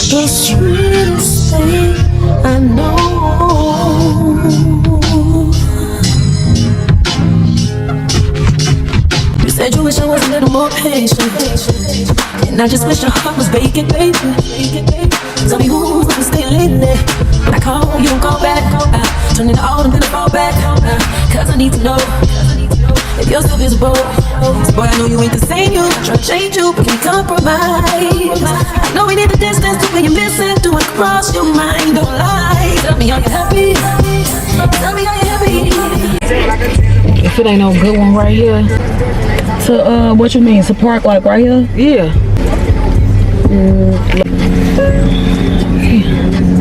the sweetest thing I know. You said you wish I was a little more patient, and I just wish your heart was vacant, baby. Tell me who's gonna stay lately. When I call, you don't call back. Turn it on and then I fall back. Cause I need to know if you're still visible. Boy, I know you ain't the same. You try to change you, but can't compromise. I know we need the distance to when you're missing. Do it cross your mind, don't lie. Tell me, are you happy? Tell me, are you happy? If it ain't no good one right here. To what you mean? To park like right here? Yeah.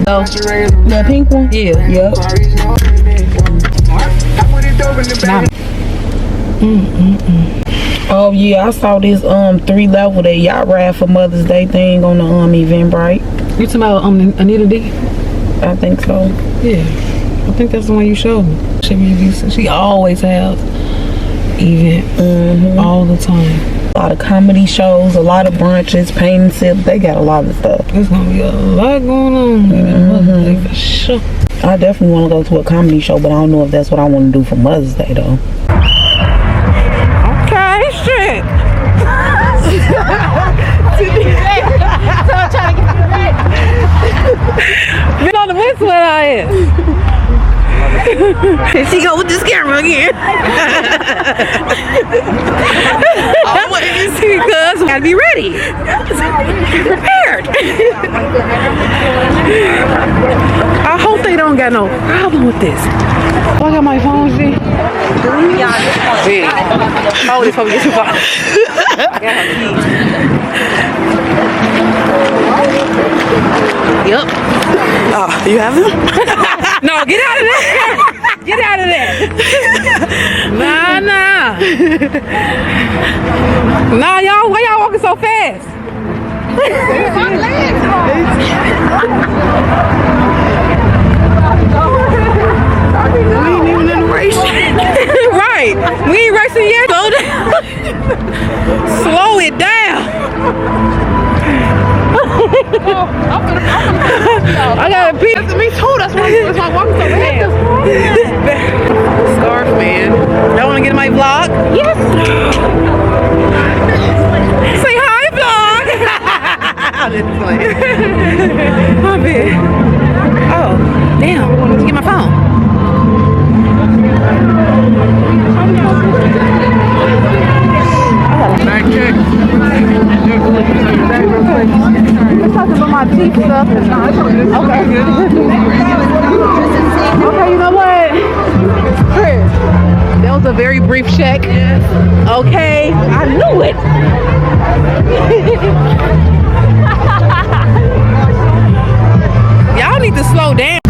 Oh, that pink one? Yeah. Yep. Oh yeah, I saw this 3-level that y'all ride for Mother's Day thing on the Eventbrite. You talking about Anita D? I think so. Yeah. I think that's the one you showed me. She always has event all the time. A lot of comedy shows, a lot of brunches, paint and sip. They got a lot of stuff. There's gonna be a lot going on Mother's Day for sure. I definitely want to go to a comedy show, but I don't know if that's what I want to do for Mother's Day though. Okay, shit. Been on the whistle when I am. Here she go with this camera again. Because we gotta be ready. Be prepared. I hope they don't got no problem with this. Oh, I got my phone, see? Yeah. Oh, this probably get too far. I got her keys. Yep. Oh, you have them? No, get out of there. Get out of there. Nah. Nah, y'all, why y'all walking so fast? We ain't even in the race. Right. We ain't racing yet. Slow down. Slow it down. I gotta pee. Me too. That's why I'm walking so fast. Scarf, man. Y'all wanna get in my vlog? Yes. Say hi, vlog. My bad. Oh, damn. Let's get my phone. Back check. Let's talk about my teeth stuff. Okay. Okay, you know what? Chris, that was a very brief check. Okay, I knew it. Y'all need to slow down.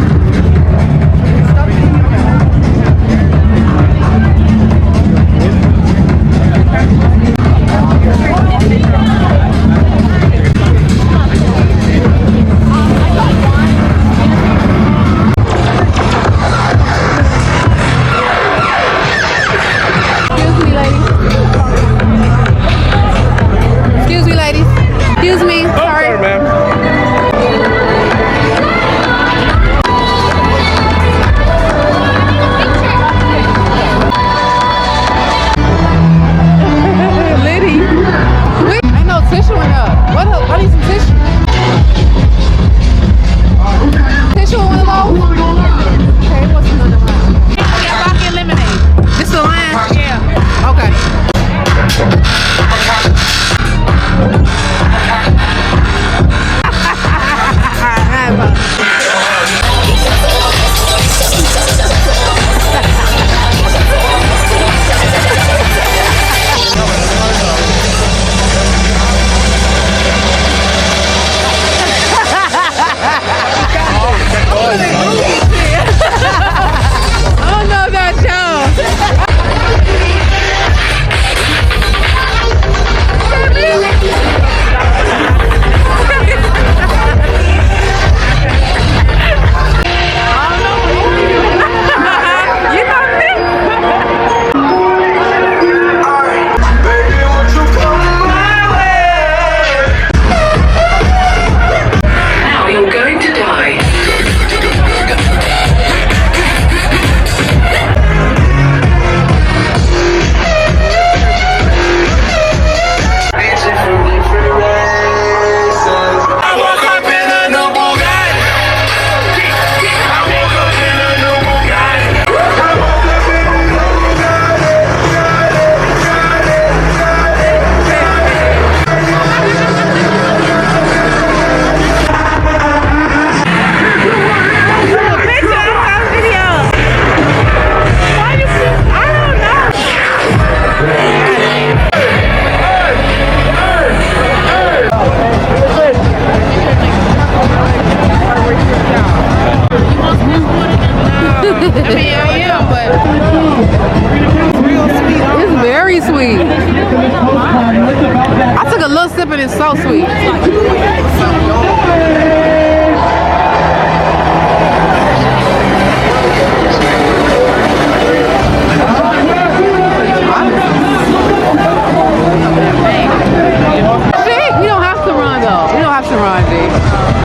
Excuse me,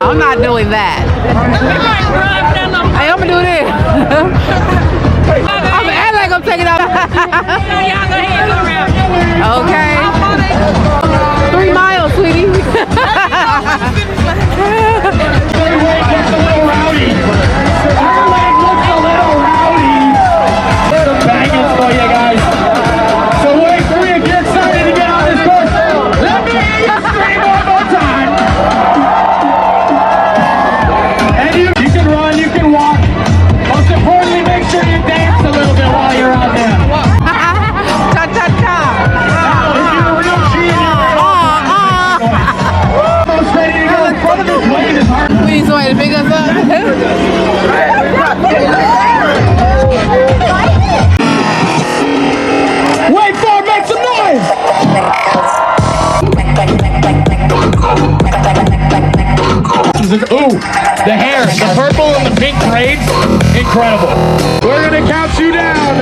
I'm not doing that. Hey, I'm gonna do this. I'm gonna act like I'm taking out. Okay. 3 miles, sweetie. Bangers for you guys. So wait for you, get excited to get on this course. Let me hear you scream one more time. And you can run, you can walk. Most importantly, make sure you dance a little bit while you're out there. Cha cha cha. If you're a real cheater, almost ready to go in front of this wave is hard. We need somebody to pick us up. Wait for it, make some noise! Ooh, the hair, the purple and the pink braids, incredible. We're gonna count you down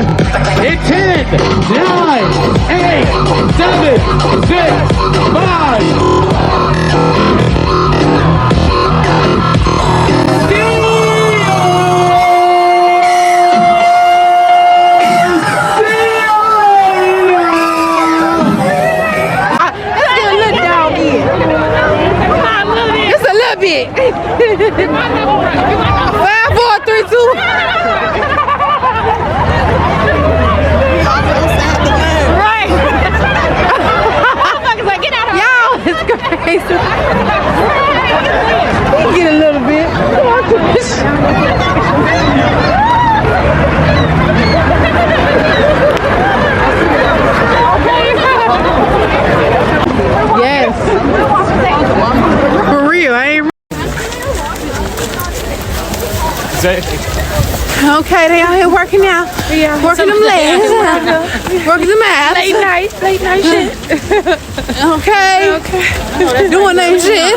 in 10, 9, 8, 7, 5, 4, 3, 2. Right. Get out of here. Y'all, it's crazy. Get a little bit. Yes. For real, I ain't. Okay, they out here working out. Yeah, working them legs. Working them ass. Late night shit. Okay. Doing that shit.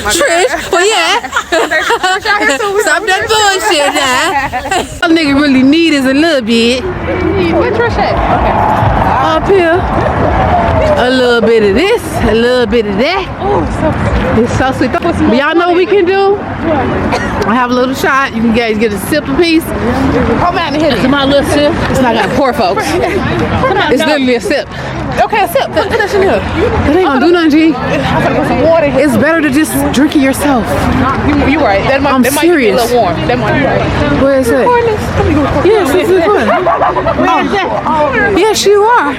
Trish, well yeah. Stop that bullshit now. All nigga really need is a little bit. Where Trish at? Okay. Up here. A little bit of this, a little bit of that. It's so sweet. But y'all know what we can do? I have a little shot. You can guys get a sip a piece. Come out and hit it. It's my little sip. It's not got poor folks. It's literally a sip. Okay, a sip. Put that shit in here. That ain't gonna do nothing, G. I'm gonna put some water in here. It's better to just drink it yourself. You right. I'm serious. Might be a little warm. That might be right. Where is it? Yes, this is fun. Oh. Yes, you are.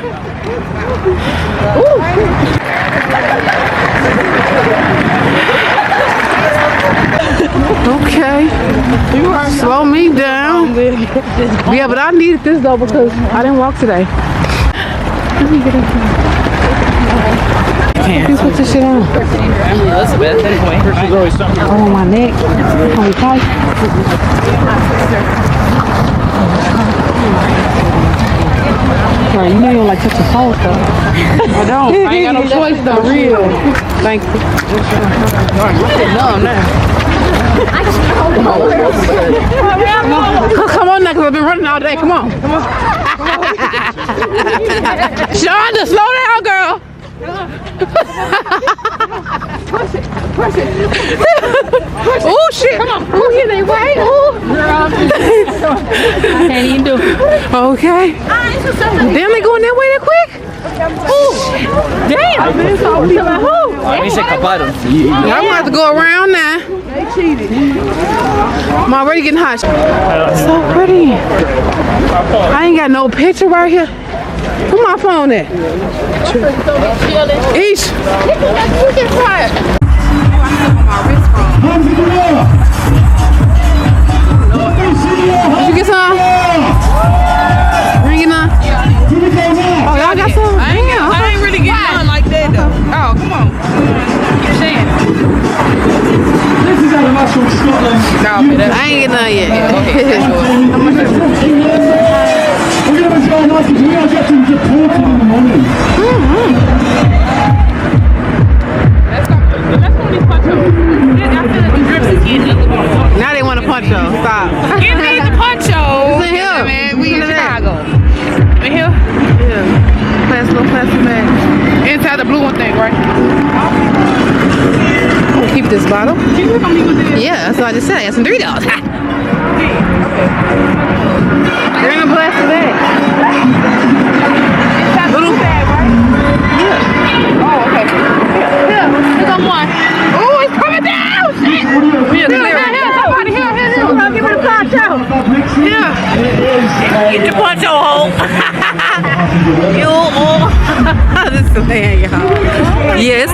Okay. Slow me down. Yeah, but I needed this though because I didn't walk today. Let me get in here. You put this shit on. Elizabeth, anyway. Oh, my neck. Can we tight? Right, you know you don't like touch your toes though. I don't. I ain't got no choice though. Real. Thank you. No, come on now, because I've been running all day. Come on. Shonda, slow down, girl. Push it. Oh shit! Come on. Oh, here they wait. Oh, girl. I can't even do it. Okay. Damn, they going that way that quick? Oh, damn. Let me say caparon. I'm gonna have to go around now. They cheated. I'm already getting hot. So pretty. I ain't got no picture right here. Where my phone at? Each. You get quiet. Did you get some? Ringing on? Oh, y'all got some? I ain't really getting none like that though. Oh, come on. Keep saying. This is out of National Scotland. No, I ain't getting none yet. We're going to try nice because we are getting deported in the morning. this bottle. Yeah, that's what I just said. I got some $3. They're in a plastic bag. Little bag, right? Yeah. Oh, okay. Yeah. Here's on one. Oh, it's coming down! Shit! Here, somebody, here. Give me the poncho. Yeah. Get the poncho hole. This is the man, y'all. Yes.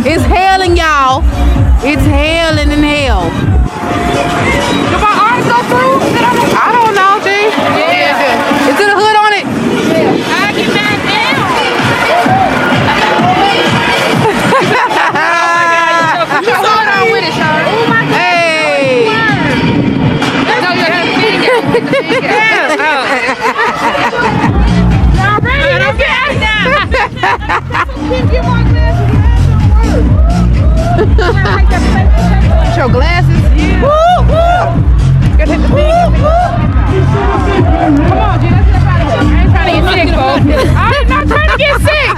It's hailing, y'all. It's hailing in hell. Did my arms go through? I don't know, G. Yeah. Is it a hood on it? Yeah. I get back down. You saw it on with it, Sean. Oh my God. Hey. No, you have to sing it. Y'all ready? Okay. Get my glasses. Your glasses? Yeah. Woo, woo. Gotta hit the thing. Come on, G, let's get up out of here. I ain't trying to get sick, folks. I'm not trying to get sick.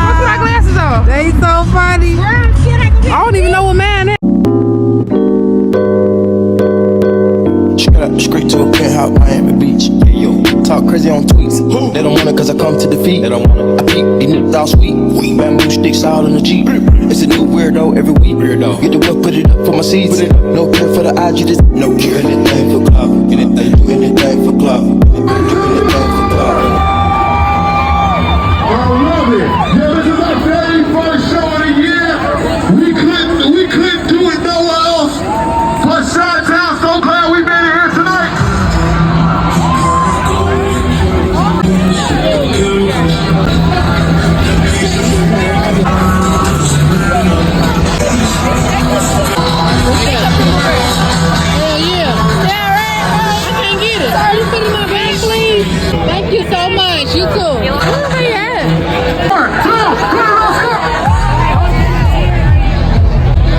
Put my glasses on. They so funny. I don't even know what man is. Straight up the street to a penthouse, Miami Beach. Talk crazy on tweets. They don't want it cause I come to defeat. They don't want it. I peep, these niggas all sweet. Bamboo sticks all in the Jeep. It's a new weirdo every week. Get the work, put it up for my seeds. No care for the IG, just no care. Anything for club. Anything, do anything for club. Do anything for club. I love it. Yeah, this is our very first show of the year. We couldn't do it nowhere else. But Chi-Town, so glad we made it here tonight. Thank you so much. You too. Oh, yeah.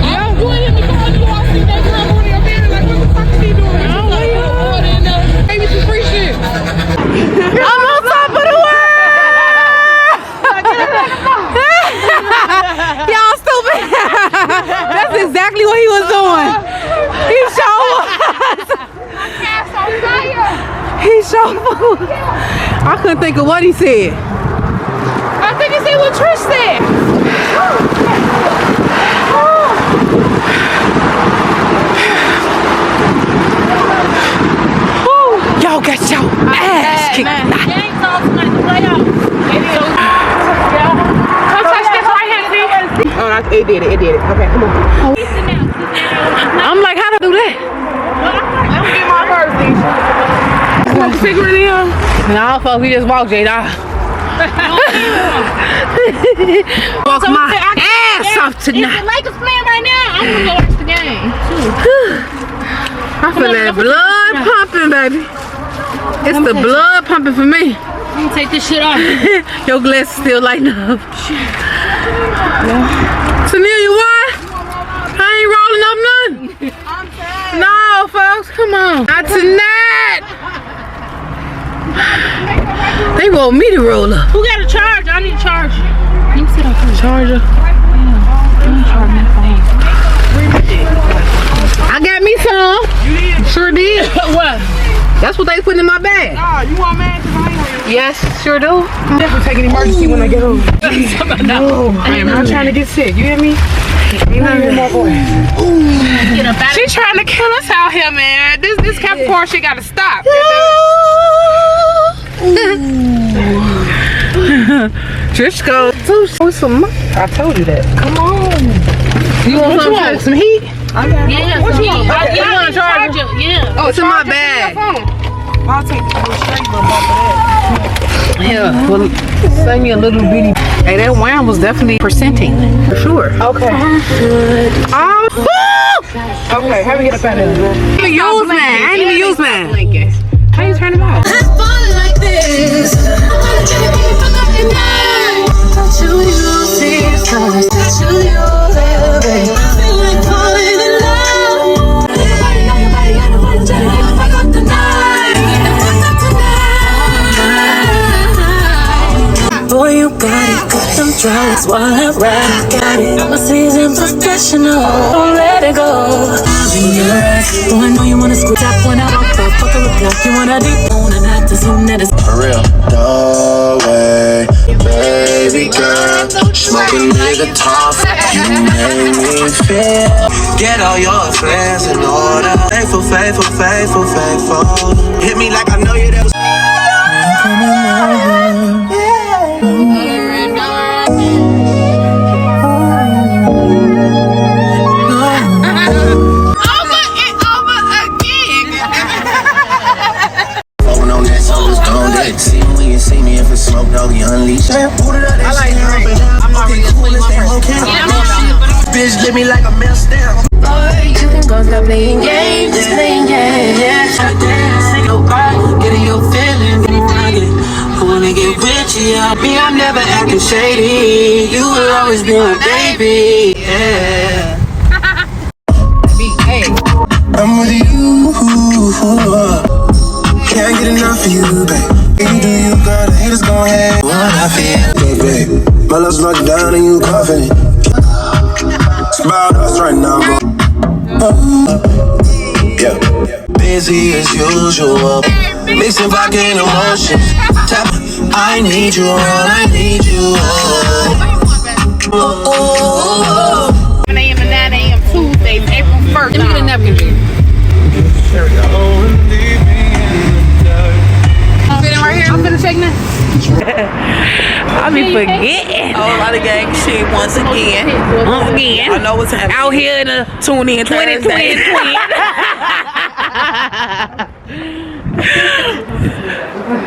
I'm doing it because you all see that girl on your bed. Like, what the fuck is he doing? I don't know. Maybe some free shit. I'm on top of the world. Y'all stupid. That's exactly what he was doing. He showed us. He showed us. I couldn't think of what he said. I think he said what Trish said. Y'all got your ass kicked. Come touch this right hand, please. Oh, it did it. Okay, come on. I'm like, how to do that? Let me get my purse, please. Want the cigarette in here? No, folks, we just walked, J-Dog. Walk my ass off tonight. If the Lakers playing right now, I'm gonna go watch the game, too. I feel that blood pumping, baby. It's the blood pumping for me. I'm gonna take this shit off. Your glass is still lighting up. Sunil, you what? I ain't rolling up none. No, folks, come on. Not tonight. They want me to roll up. Who got a charger? I need a charger. You can sit on the charger. I got me some. You did? Sure did. What? That's what they put in my bag. Oh, you want mad? Yes, sure do. I'm definitely taking emergency when I get home. No, I am not trying to get sick. You hear me? She trying to kill us out here, man. This Capricorn shit gotta stop. Trish go. I told you that. Come on. You want some heat? Yeah. What you want? You want a charger? Yeah. Oh, it's in my bag. I'll take the straight little bump of that. Yeah, well, send me a little bitty. Hey, that wham was definitely percenting. For sure. Okay. Oh, okay, how we get up out of here? I ain't even use mine. How you turn it off? Boy, you got it, got them drugs while I ride. Got it. I'm a seasoned professional. Don't let it go. In your eyes. Oh, I know you wanna screw that one out. Fuck it with like you wanna deep on and act as soon as it's For real. No way, baby girl. Smoking nigga top. You make me feel. Get all your friends in order. Faithful, faithful, faithful, faithful. Hit me like I know you. That was. See me when you see me if it's smoke, dog, you unleash. I like I'm already bitch, let me like a mess down. boy, you can go stop playing games, playing games. Dancing your body, getting your feelings, I wanna get with you, I'm never acting shady. You will always be my baby, yeah. I'm with you, can't get enough of you, babe. You do you, girl, the haters gon' hate what I feel. Babe, my love's locked down and you coughing it. It's about us right now, bro. Yeah, busy as usual, mixing vodka and emotions. Tap, I need you all, I need you all. 7 a.m. and 9 a.m. Tuesdays, April 1st. Let me get a napkin. There we go. Sitting right here. I'm gonna check now. I be forgetting. A whole lot of gang shit once again. Again. I know what's happening. Out here in the Tune in 2020.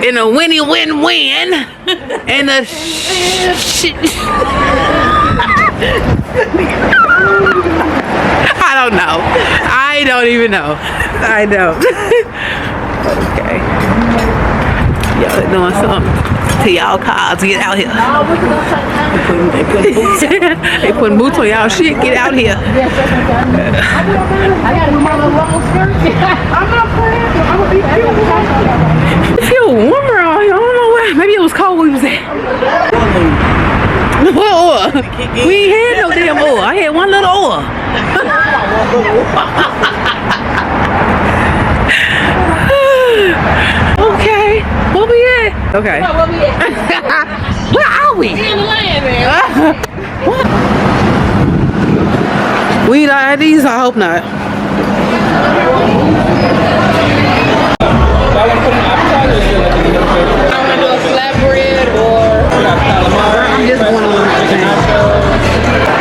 In a win-win-win. In a shit. I don't know. I don't even know. I don't. Okay. Y'all doing something to y'all cars. Get out here. They putting boots on y'all shit. Get out here. I gotta do my little long skirt. I'm not playing. I'm gonna be cute. It feel warmer out here. I don't know why. Maybe it was cold where we was at. What oil? We ain't had no damn oil. I had one little oil. Okay. Where we at? Okay. Where we at? Where are we? In the land, man. What? We eat these? I hope not. I wanna do a flatbread or I'm just going on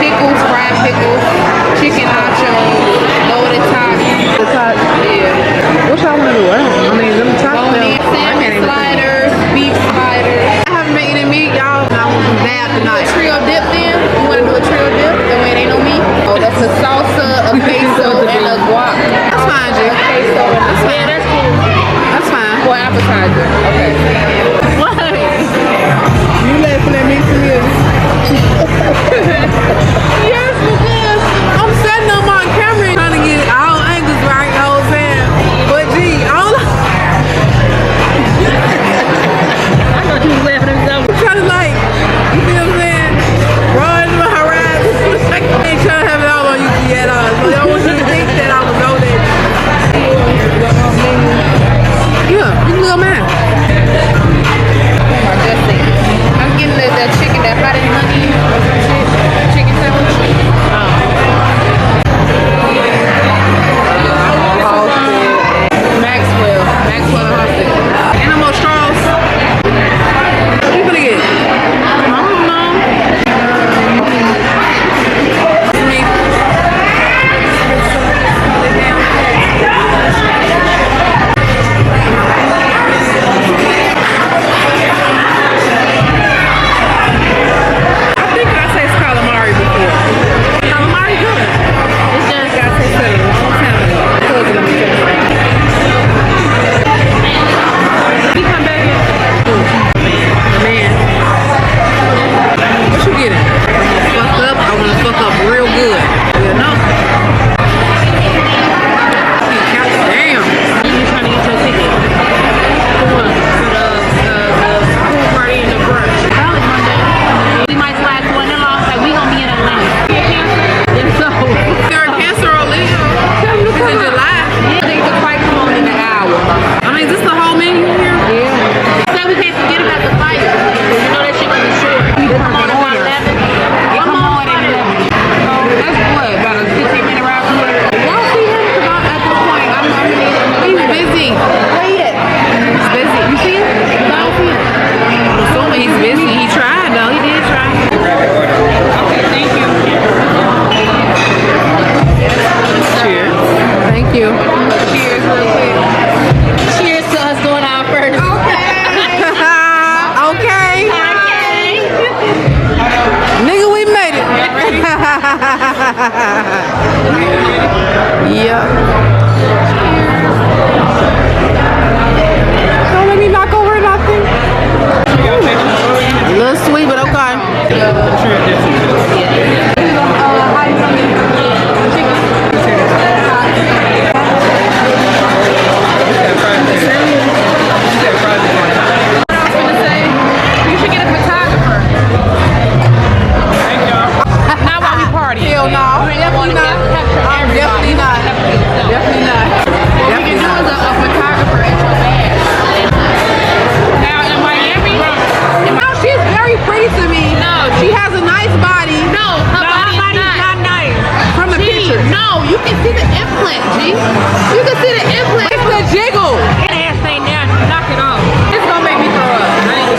pickles, fried pickles, chicken nachos, loaded tots. the top. Yeah. What y'all want to do? I mean, them top Bone-in salmon sliders, beef sliders. I haven't been eating meat, y'all. I want some dab tonight. Trio dip then? You wanna do a trio dip? That way it ain't no meat. Oh, that's a salsa, a queso, and a guac. That's fine, G. Queso and a yeah, that's cool. That's fine. For appetizer. Okay. What? You laughing at me Yeah. Don't let me knock over nothing. A little sweet, but okay. You should get a photographer. Not while we party. Hell no. Definitely not. Definitely not. Definitely not. What we can do is a photographer at your bag. Now in Miami, She's very pretty to me. No, she has a nice body. no, her body's not nice. From the G, picture. no, you can see the implant, G. You can see the implant. It's the jiggle. Get ass thing down, knock it off. It's gonna make me throw up.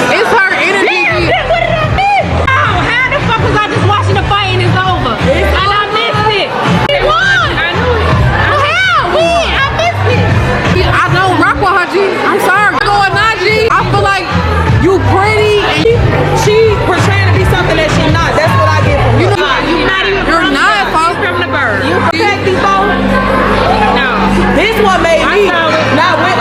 It's her energy. What did I miss? Oh, how the fuck was I just watching the fight and it's over? And I missed it. It won. I knew it. How? When? I missed it. I don't rock with her, G. I'm sorry. Going on, G. I feel like you pretty and She portraying to be something that she's not. That's what I get from her. You're not even You're from not, the folks. from the bird. You protect these folks? No. This one made me. Not with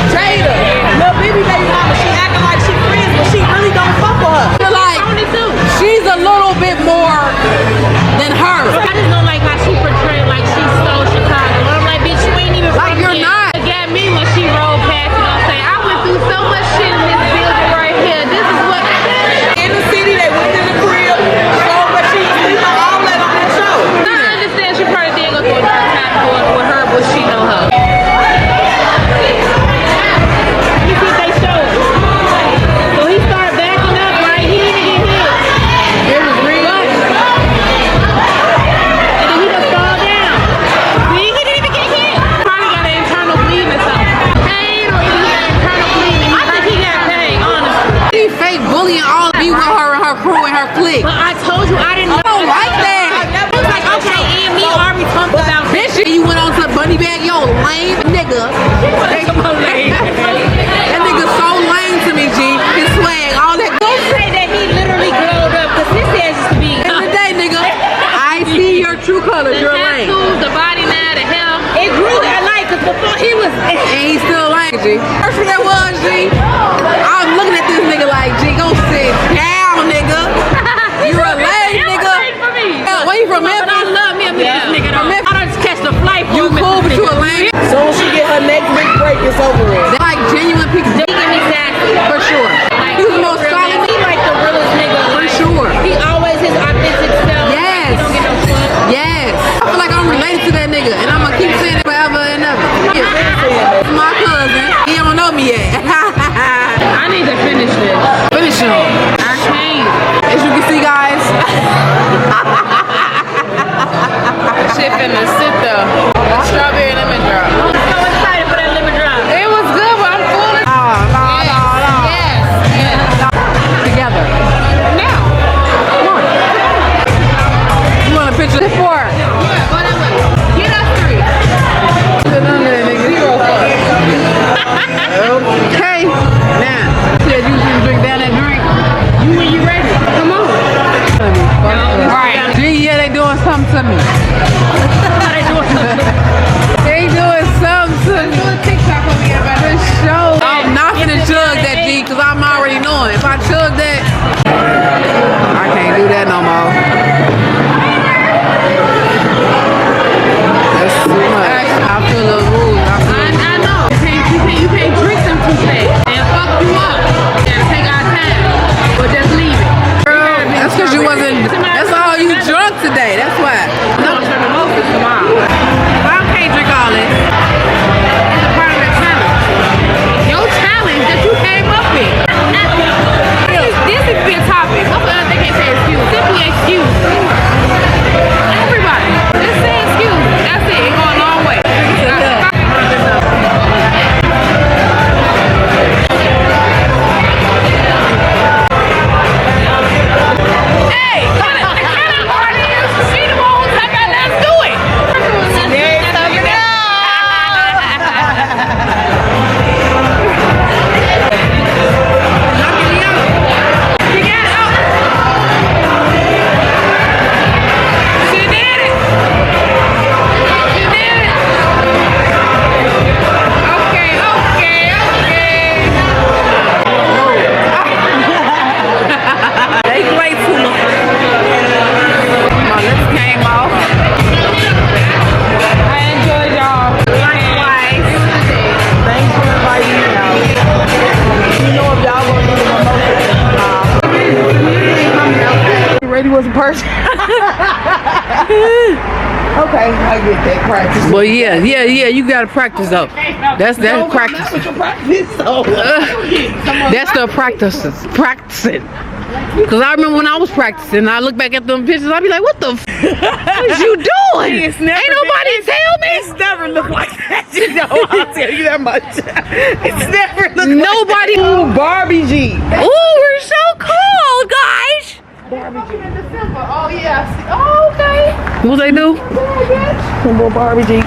Jada. Lil Baby baby mama. She acting like she friends, but she really don't fuck with her. feel like Only two. she's a little bit more than her. I just don't like how she portrayed like she stole Chicago. I'm like, bitch, you ain't even Like, from you're here. not. Look at me when she rolled past, you know what I'm saying? I went through so much shit in this building right here. This is what In the city, they went to the crib, showed what she was sleeping, all that on that show. I understand she probably did go through a dark time with her, but she know her. Let me see if they show it. So he started backing up, right? He didn't even get hit. It was real. And then he just fall down. See, he didn't even get hit. Probably got an internal bleeding or something. Pain or he got internal bleeding. I think he got pain, honestly. She fake bullying all of you with her and her crew and her clique. But I told you I didn't know. I don't like that. I was like, okay, and me already talked about Bitch, you went on to Bunny Bag, yo, lame nigga. That nigga so lame to me, G. His swag, all that. Don't say that he literally glowed up because his ass used to be. End of the day, nigga, I see your true colors. The You're lame. tattoos, the body now, the hair. It grew at night because before he was. And he's still lame, G. First thing that was, G. I'm looking at this nigga like, G, go sit down, nigga. You're a lame nigga. For me. Where you from, But I Memphis? love me a Memphis nigga though. From Memphis? I just catch the flight for You a Memphis cool, but you a nigga. lame. So when she get her next big break, it's over with. They're like genuine people. He give me sassy. For sure. Like, He's the most real solid. nigga. He like the realest nigga. For Like, sure. He always his authentic self. Yes. He don't get no fuck. Yes. I feel like I'm related to that nigga, and I'm gonna keep saying it forever and ever. It's my cousin. He don't know me yet. I need to finish this. Finish him. I can't. As you can see, guys. Shit finna sit there. Strawberry lemon drop. I'm so excited for that lemon drop. It was good, but I'm full of. Yes. Yes. Together. Now. You want a picture? It's four. Yeah, go that way. Get us three. Okay. Now, said you can drink down that drink. When you ready. Come on. Right. Gee, yeah, they doing something to me. They doing something to me. Do a TikTok on me about For sure. I'm not finna chug that, G, because I'm already knowing. If I chug that, I can't do that no more. That's too much. I feel the rules. I know. You can't drink them too fast. And fuck you up. You gotta take our time. Or just leave it. Girl, that's because you wasn't. That's all you drunk today. That's why. No, I'm drinking most of tomorrow. I can't drink all this. It's a part of the challenge. Your challenge that you came up with. This is be a topic. Hopefully they can't say excuse. Simply excuse. Okay, I get that practice. But yeah, you gotta practice though. That's practice. That's the practicing. Cause I remember when I was practicing, I look back at them pictures, I'll be like, what the f is you doing? Ain't nobody tell me. It's never looked like that. You know, I'll tell you that much. It's never looked Nobody. like that. Barbie G. Ooh, we're so cold, guys. Oh yeah. Oh, okay. What they do? Some more Barbie G.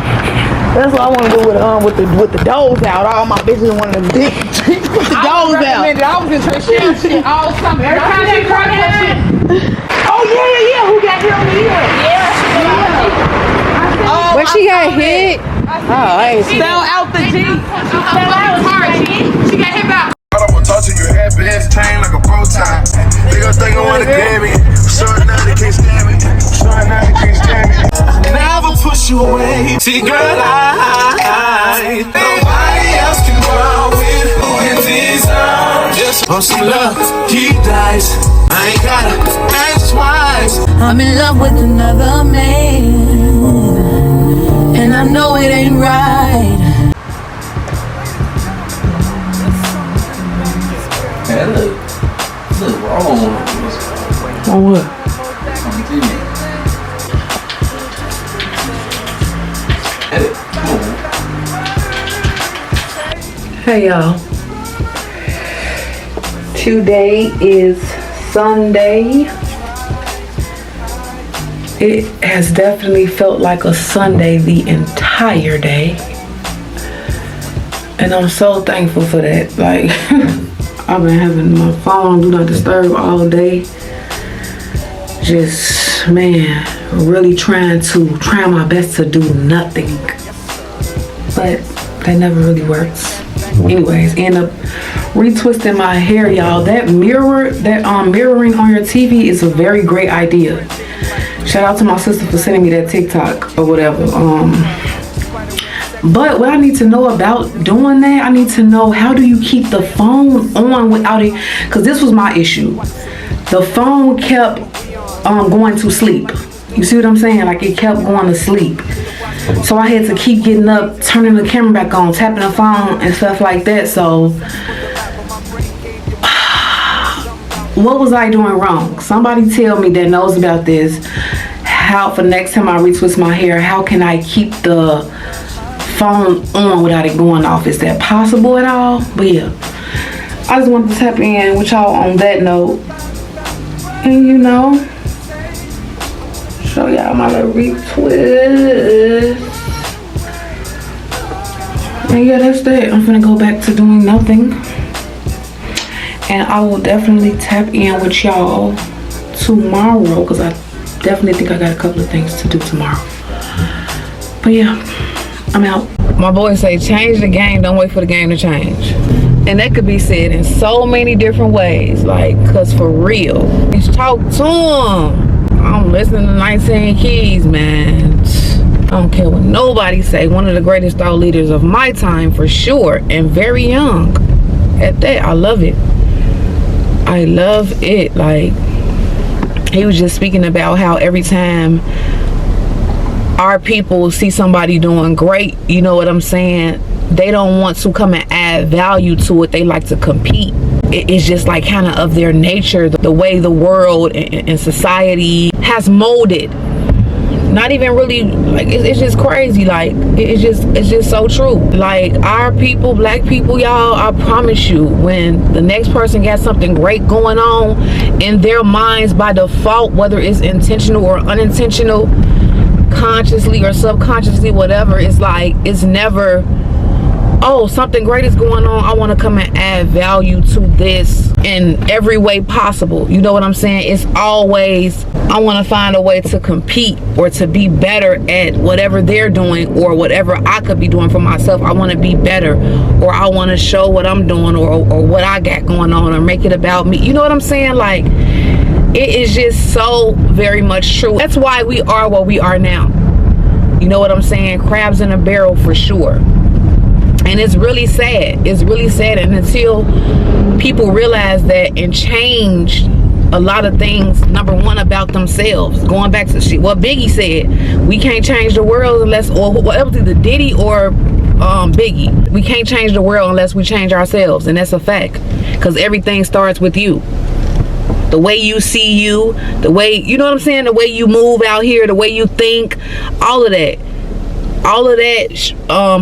That's what I want to do with the doors out. All my bitches want them big with the doors out. I was in her shit all summer. Every time she cried that shit. Oh yeah. Who got hit on the ear? Oh, But she got hit. I ain't spell out the G. She got hit by. I don't want to talk to you, happy ass chain like a bow tie. They gon' think I wanna grab me. Sorry now they can't stand me. Never push you away. See, girl, I nobody else can run with these arms. Just want some love, he dies. I ain't gotta ask twice. I'm in love with another man, and I know it ain't right. Hey, look wrong. On what? On TV. Edit. Hey y'all. Today is Sunday. It has definitely felt like a Sunday the entire day. And I'm so thankful for that. Like, I've been having my phone do not disturb all day. Just, man, really trying my best to do nothing. But that never really works. Anyways, end up retwisting my hair, y'all. That mirroring on your TV is a very great idea. Shout out to my sister for sending me that TikTok or whatever. But what I need to know about doing that, I need to know, how do you keep the phone on without it? Because this was my issue. The phone kept going to sleep. You see what I'm saying? Like, it kept going to sleep. So I had to keep getting up, turning the camera back on, tapping the phone and stuff like that. So what was I doing wrong? Somebody tell me that knows about this. How, for next time I retwist my hair, how can I keep the phone on without it going off? Is that possible at all? But yeah, I just wanted to tap in with y'all on that note. And you know, show y'all my little retwist. And yeah, that's that. I'm gonna go back to doing nothing. And I will definitely tap in with y'all tomorrow, because I definitely think I got a couple of things to do tomorrow. But yeah, I'm out. My boys say, change the game, don't wait for the game to change. And that could be said in so many different ways. Like, cause for real, just talk to them. I'm listening to 19 Keys, man. I don't care what nobody say. One of the greatest thought leaders of my time, for sure, and very young at that. I love it. I love it. Like, he was just speaking about how every time our people see somebody doing great, you know what I'm saying, they don't want to come and add value to it. They like to compete. It's just like kind of their nature, the way the world and society has molded. Not even really, like, it's just crazy. Like, it's just so true. Like, our people, black people, y'all, I promise you, when the next person got something great going on in their minds by default, whether it's intentional or unintentional, consciously or subconsciously, whatever, it's like, it's never, oh, something great is going on, I want to come and add value to this in every way possible. You know what I'm saying? It's always, I want to find a way to compete or to be better at whatever they're doing or whatever I could be doing for myself. I want to be better, or I want to show what I'm doing or what I got going on, or make it about me. You know what I'm saying? Like, it is just so very much true. That's why we are what we are now. You know what I'm saying? Crabs in a barrel for sure. And it's really sad. It's really sad. And until people realize that and change a lot of things, number one, about themselves. Going back to shit what Biggie said, we can't change the world unless, or whatever, either Diddy or Biggie, we can't change the world unless we change ourselves. And that's a fact, because everything starts with you. The way you see you, the way, you know what I'm saying, the way you move out here, the way you think, all of that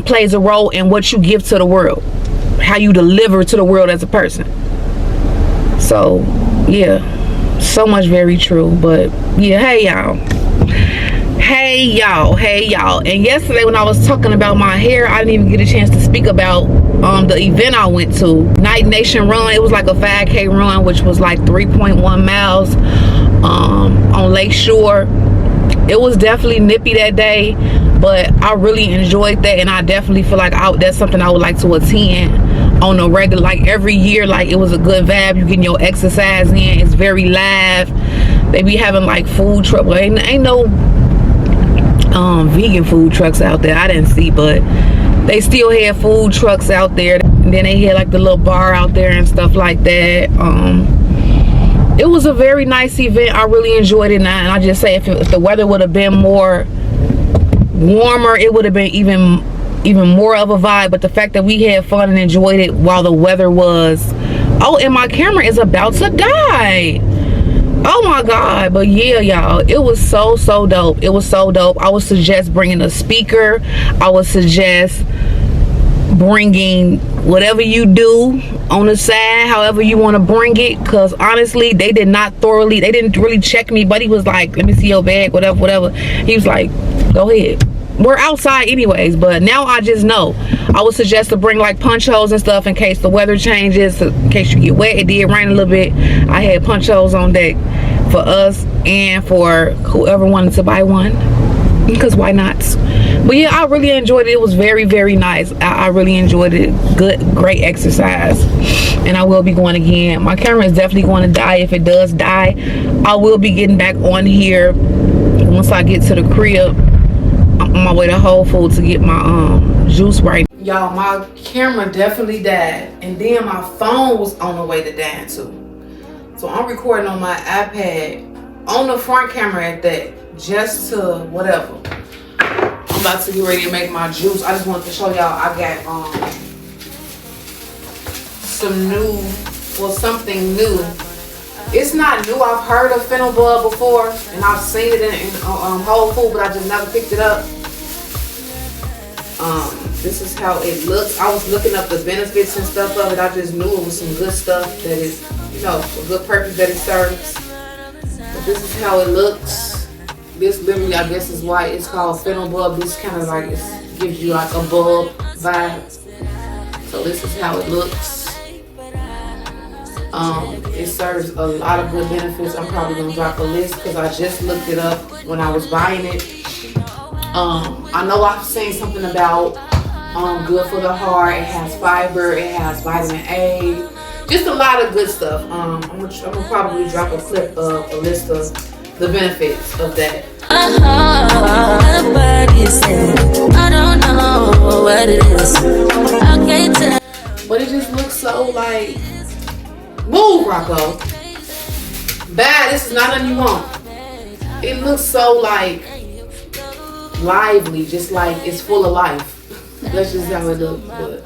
plays a role in what you give to the world, how you deliver to the world as a person. So yeah, so much very true. But yeah, hey y'all, and yesterday when I was talking about my hair, I didn't even get a chance to speak about the event I went to, Night Nation Run. It was like a 5K run, which was like 3.1 miles on Lake Shore. It was definitely nippy that day, but I really enjoyed that, and I definitely feel like that's something I would like to attend on a regular, like every year. Like, it was a good vibe. You getting your exercise in. It's very live. They be having like food truck. Well, ain't no vegan food trucks out there I didn't see, but they still had food trucks out there. And then they had like the little bar out there and stuff like that. It was a very nice event. I really enjoyed it. And I just say, if the weather would have been more warmer, it would have been even more of a vibe. But the fact that we had fun and enjoyed it while the weather was, oh, and my camera is about to die. Oh my god. But yeah, y'all, it was so dope. It was so dope. I would suggest bringing a speaker. I would suggest bringing whatever you do on the side, however you want to bring it, because honestly, they didn't really check me. But he was like, let me see your bag, whatever. He was like, go ahead. We're outside anyways, but now I just know. I would suggest to bring like punch holes and stuff in case the weather changes, in case you get wet. It did rain a little bit. I had punch holes on deck for us and for whoever wanted to buy one, because why not? But yeah, I really enjoyed it. It was very nice. I really enjoyed it. Great exercise, and I will be going again. My camera is definitely going to die. If it does die, I will be getting back on here once I get to the crib. I'm on my way to Whole Foods to get my juice right. Y'all, my camera definitely died, and then my phone was on the way to dying too. So I'm recording on my iPad on the front camera at that, just to whatever. I'm about to get ready to make my juice. I just wanted to show y'all I got something new. It's not new. I've heard of fennel bud before, and I've seen it in Whole Foods, but I just never picked it up. This is how it looks. I was looking up the benefits and stuff of it. I just knew it was some good stuff that is, you know, a good purpose that it serves. But this is how it looks. This literally, I guess, is why it's called fennel bud. This kind of like, it gives you like a bulb vibe. So this is how it looks. It serves a lot of good benefits. I'm probably gonna drop a list because I just looked it up when I was buying it. I know I've seen something about good for the heart. It has fiber. It has vitamin A. Just a lot of good stuff. I'm gonna probably drop a clip of a list of the benefits of that. I don't know what it is. But it just looks so like, move, Rocco. Bad. This is not nothing you want. It looks so like lively, just like it's full of life. That's just how it looks. But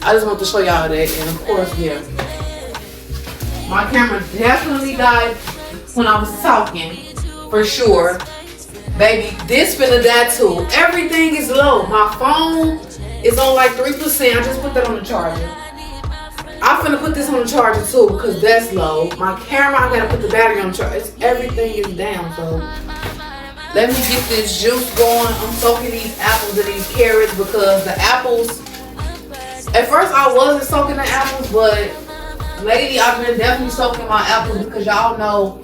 I just want to show y'all that, and of course, yeah, my camera definitely died when I was talking, for sure. Baby, this finna die too. Everything is low. My phone is on like 3%. I just put that on the charger. I'm finna put this on the charger too because that's low. My camera, I gotta put the battery on the charger. Everything is down, so let me get this juice going. I'm soaking these apples and these carrots because the apples, at first I wasn't soaking the apples, but lately I've been definitely soaking my apples because y'all know,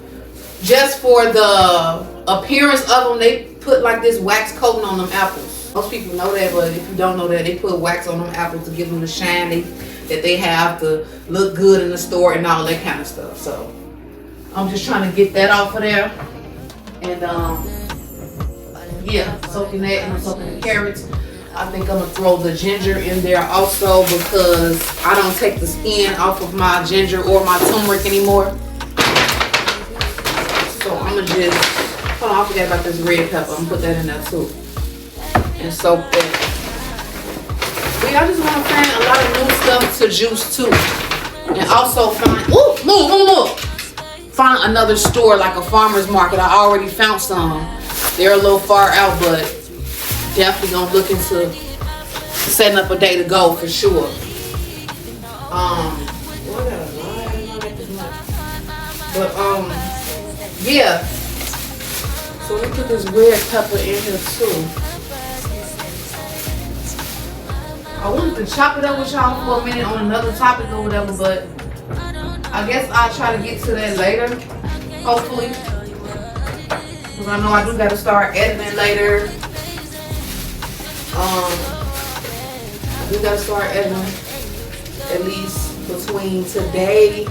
just for the appearance of them, they put like this wax coating on them apples. Most people know that, but if you don't know that, they put wax on them apples to give them the shine that they have to look good in the store and all that kind of stuff. So I'm just trying to get that off of there. And yeah, soaking that, and I'm soaking the carrots. I think I'm gonna throw the ginger in there also because I don't take the skin off of my ginger or my turmeric anymore. just, hold on, I forgot about this red pepper. I'm gonna put that in there too. And soak that. But I just want to find a lot of new stuff to juice too. And also find, move. Find another store like a farmer's market. I already found some. They're a little far out, but definitely gonna look into setting up a day to go for sure. But yeah. So let me put this red pepper in here too. I wanted to chop it up with y'all for a minute on another topic or whatever, but I guess I'll try to get to that later, hopefully. Because I know I do gotta start editing later. I do gotta start editing at least between today.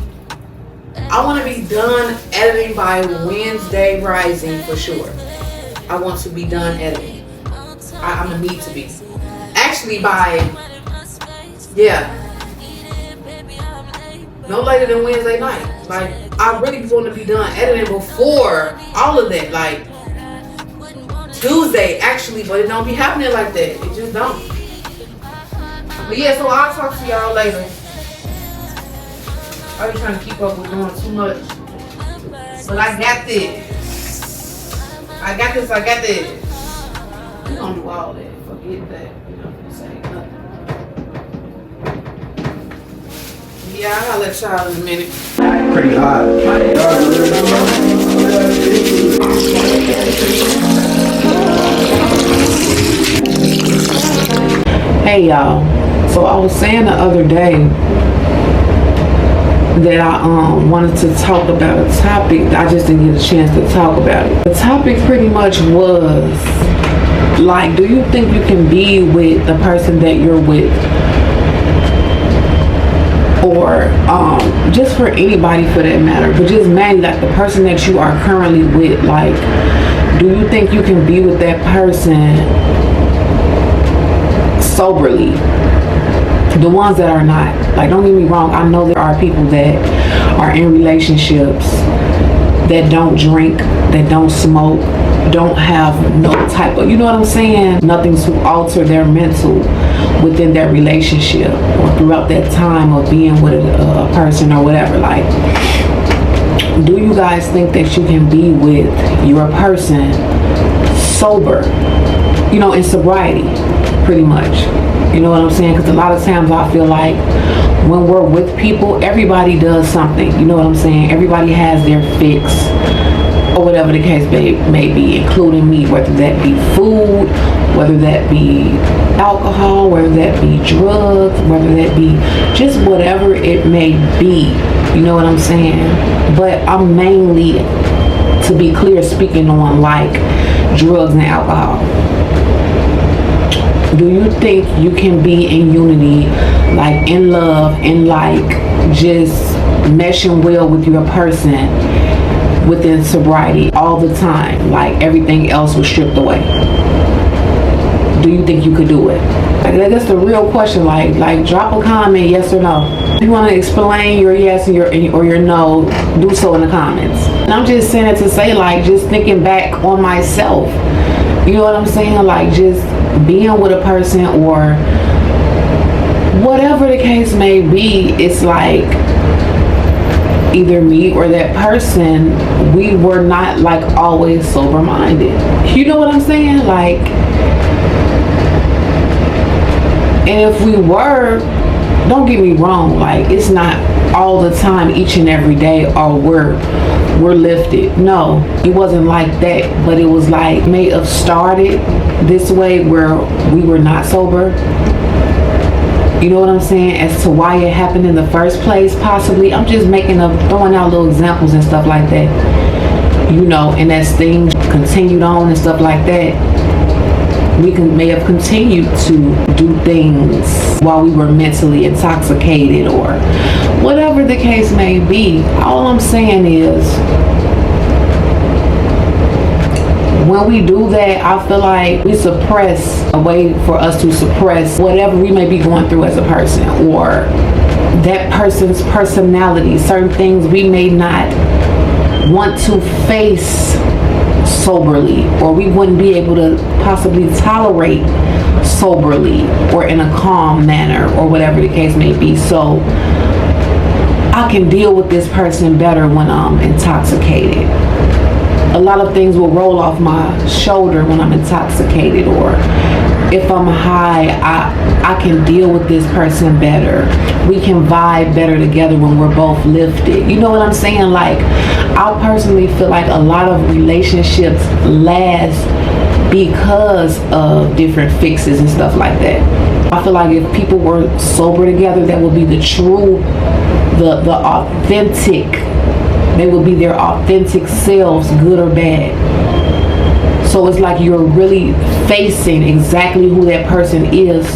I want to be done editing by Wednesday rising for sure. I want to be done editing. I'm gonna need to be. Actually by, yeah, no later than Wednesday night. Like, I really want to be done editing before all of that. Like, Tuesday actually, but it don't be happening like that. It just don't. But yeah, so I'll talk to y'all later. I be trying to keep up with doing too much. But I got this. I got this. We're gonna do all that. Forget that. You know what I'm saying? Yeah, I'll holler at y'all in a minute. Pretty hot. Hey y'all. So I was saying the other day that I wanted to talk about a topic. I just didn't get a chance to talk about it. The topic pretty much was like, do you think you can be with the person that you're with? Or just for anybody for that matter, but just mainly like the person that you are currently with. Like, do you think you can be with that person soberly? The ones that are not. Like, don't get me wrong, I know there are people that are in relationships that don't drink, that don't smoke, don't have no type of, you know what I'm saying? Nothing to alter their mental within their relationship or throughout that time of being with a person or whatever. Like, do you guys think that you can be with your person sober? You know, in sobriety, pretty much. You know what I'm saying? Because a lot of times I feel like when we're with people, everybody does something. You know what I'm saying? Everybody has their fix or whatever the case may be, including me, whether that be food, whether that be alcohol, whether that be drugs, whether that be just whatever it may be. You know what I'm saying? But I'm mainly, to be clear, speaking on like drugs and alcohol. Do you think you can be in unity, like in love, and like just meshing well with your person within sobriety all the time, like everything else was stripped away? Do you think you could do it? Like, that's the real question. Like drop a comment, yes or no. If you want to explain your yes and your no, do so in the comments. And I'm just saying it to say, like, just thinking back on myself, you know what I'm saying? Like, just being with a person or whatever the case may be, it's like either me or that person, we were not like always sober minded. You know what I'm saying? Like, and if we were, don't get me wrong, like, it's not all the time, each and every day, or we're lifted. No, it wasn't like that, but it was like, may have started this way where we were not sober. You know what I'm saying? As to why it happened in the first place, possibly. I'm just throwing out little examples and stuff like that. You know, and as things continued on and stuff like that, we may have continued to do things while we were mentally intoxicated or whatever the case may be. All I'm saying is, when we do that, I feel like we suppress a way for us to suppress whatever we may be going through as a person, or that person's personality, certain things we may not want to face soberly, or we wouldn't be able to possibly tolerate soberly or in a calm manner, or whatever the case may be. So I can deal with this person better when I'm intoxicated. A lot of things will roll off my shoulder when I'm intoxicated, or if I'm high, I can deal with this person better. We can vibe better together when we're both lifted. You know what I'm saying? Like, I personally feel like a lot of relationships last because of different fixes and stuff like that. I feel like if people were sober together, that would be the true, the authentic, they would be their authentic selves, good or bad. So it's like you're really facing exactly who that person is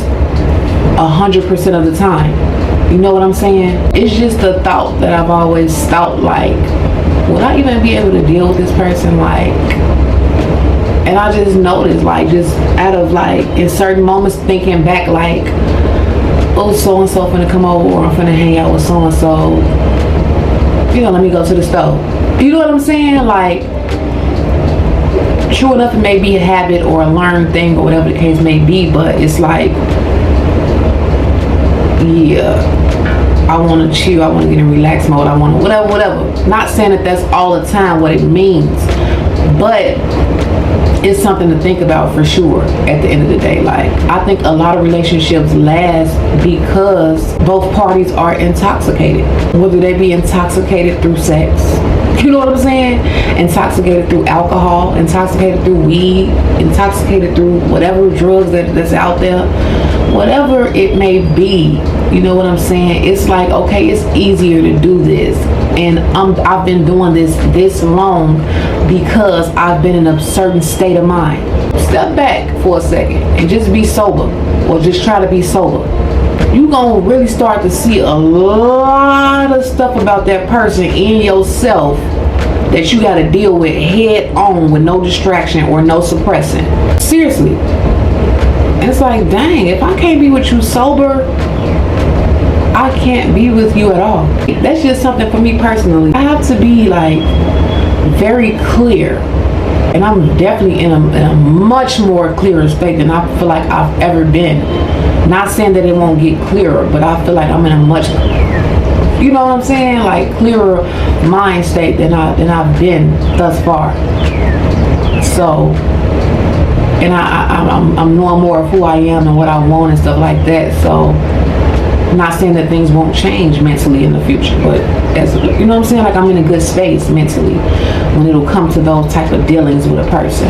100% of the time. You know what I'm saying? It's just a thought that I've always thought, like, would I even be able to deal with this person? Like, and I just noticed, like, just out of, like, in certain moments, thinking back, like, oh, so-and-so finna come over, or I'm finna hang out with so-and-so. You know, let me go to the stove. You know what I'm saying? Like, true enough, it may be a habit or a learned thing or whatever the case may be, but it's like, yeah, I want to chill, I want to get in relaxed mode, I want to whatever. Not saying that that's all the time what it means, but it's something to think about for sure at the end of the day. Like, I think a lot of relationships last because both parties are intoxicated, whether they be intoxicated through sex, you know what I'm saying, intoxicated through alcohol, intoxicated through weed, intoxicated through whatever drugs that's out there, whatever it may be. You know what I'm saying? It's like, okay, it's easier to do this, and I've been doing this long because I've been in a certain state of mind. Step back for a second and just be sober, or just try to be sober. You gonna really start to see a lot of stuff about that person in yourself that you gotta deal with head on with no distraction or no suppressing. Seriously. And it's like, dang, if I can't be with you sober, I can't be with you at all. That's just something for me personally. I have to be, like, very clear, and I'm definitely in a much more clearer state than I feel like I've ever been. Not saying that it won't get clearer, but I feel like I'm in a much, you know what I'm saying, like, clearer mind state than I've been thus far. So, and I'm knowing more of who I am and what I want and stuff like that. So, I'm not saying that things won't change mentally in the future, but as, you know what I'm saying, like, I'm in a good space mentally when it'll come to those type of dealings with a person.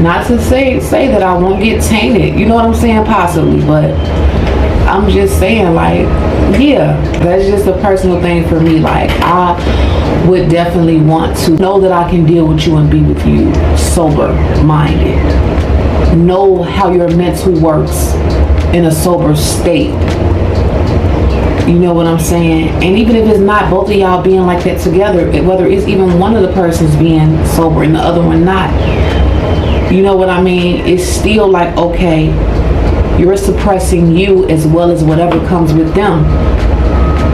Not to say that I won't get tainted, you know what I'm saying, possibly, but I'm just saying, like, yeah, that's just a personal thing for me. Like, I would definitely want to know that I can deal with you and be with you sober minded. Know how your mental works in a sober state. You know what I'm saying? And even if it's not both of y'all being like that together, whether it's even one of the persons being sober and the other one not, you know what I mean? It's still like, okay, you're suppressing you as well as whatever comes with them.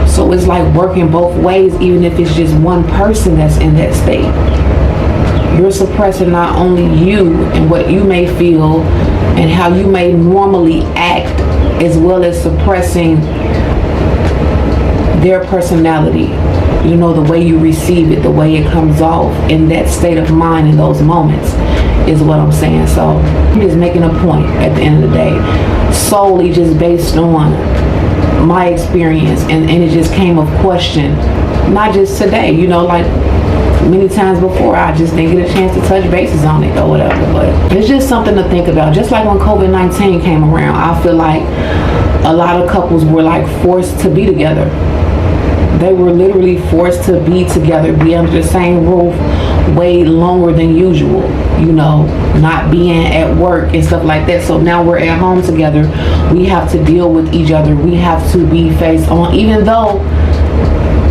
So it's like working both ways, even if it's just one person that's in that state. You're suppressing not only you and what you may feel and how you may normally act, as well as suppressing their personality. You know, the way you receive it, the way it comes off in that state of mind in those moments is what I'm saying. So I'm just making a point at the end of the day, solely just based on my experience, and it just came of question, not just today, you know, like many times before, I just didn't get a chance to touch bases on it or whatever. But it's just something to think about. Just like when COVID-19 came around, I feel like a lot of couples were like forced to be together. They were literally forced to be together, be under the same roof way longer than usual, you know, not being at work and stuff like that. So now we're at home together. We have to deal with each other. We have to be face on, even though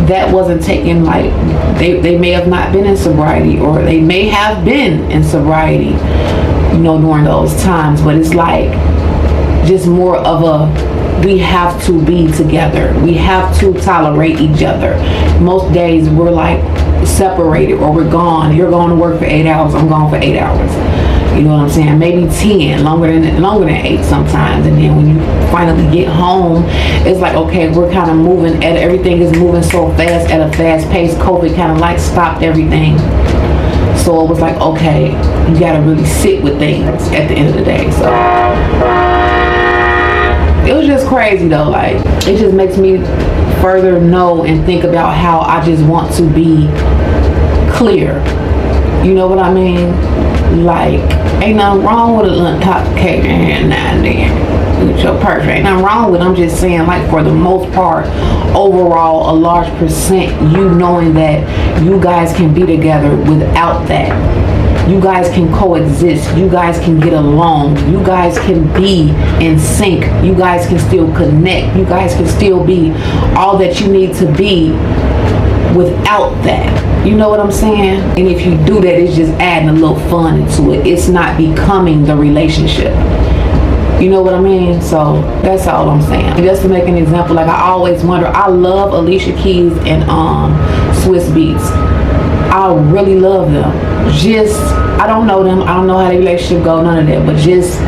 that wasn't taken, like, they may have not been in sobriety, or they may have been in sobriety, you know, during those times. But it's like, just more of a, we have to be together. We have to tolerate each other. Most days we're like separated, or we're gone. You're going to work for 8 hours, I'm gone for 8 hours. You know what I'm saying? Maybe 10, longer than 8 sometimes. And then when you finally get home, it's like, okay, we're kind of moving, and everything is moving so fast at a fast pace. COVID kind of like stopped everything. So it was like, okay, you gotta really sit with things at the end of the day. So it was just crazy though. Like, it just makes me further know and think about how I just want to be clear. You know what I mean? Like, ain't nothing wrong with a little top cake and now and then with your purse. Ain't nothing wrong with it. I'm just saying, like, for the most part, overall, a large percent, you knowing that you guys can be together without that. You guys can coexist. You guys can get along. You guys can be in sync. You guys can still connect. You guys can still be all that you need to be without that. You know what I'm saying? And if you do that, it's just adding a little fun into it. It's not becoming the relationship. You know what I mean? So that's all I'm saying. Just to make an example, like, I always wonder, I love Alicia Keys and Swiss Beats. I really love them. Just, I don't know them. I don't know how the relationship go, none of that. But just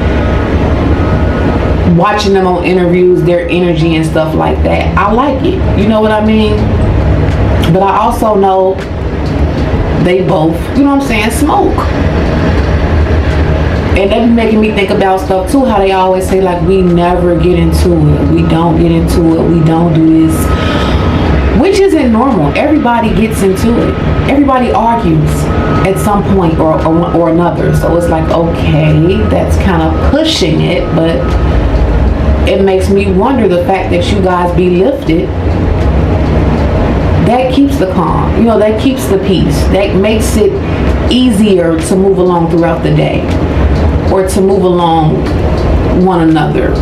watching them on interviews, their energy and stuff like that, I like it. You know what I mean? But I also know they both, you know what I'm saying, smoke. And they be making me think about stuff too, how they always say, like, we never get into it. We don't get into it. We don't do this. Which isn't normal. Everybody gets into it. Everybody argues at some point or another. So it's like, okay, that's kind of pushing it. But it makes me wonder, the fact that you guys be lifted, that keeps the calm, you know, that keeps the peace, that makes it easier to move along throughout the day, or to move along one another.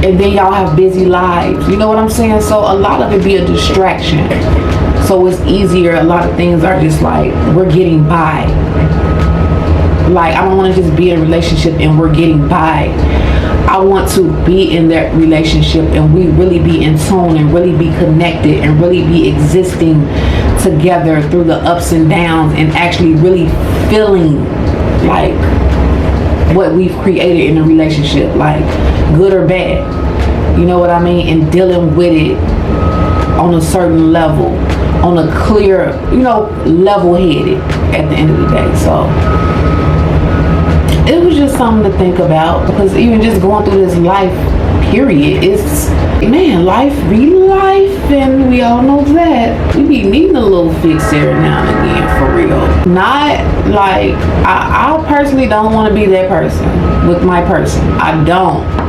And then y'all have busy lives, you know what I'm saying? So a lot of it be a distraction, so it's easier. A lot of things are just like, we're getting by. Like, I don't want to just be in a relationship and we're getting by. I want to be in that relationship and we really be in tune and really be connected and really be existing together through the ups and downs, and actually really feeling like what we've created in a relationship, like good or bad. You know what I mean? And dealing with it on a certain level, on a clear, you know, level-headed at the end of the day. So it was just something to think about, because even just going through this life period, it's, man, life be life, and we all know that. We be needing a little fix every now and again, for real. Not like, I personally don't want to be that person with my person. I don't.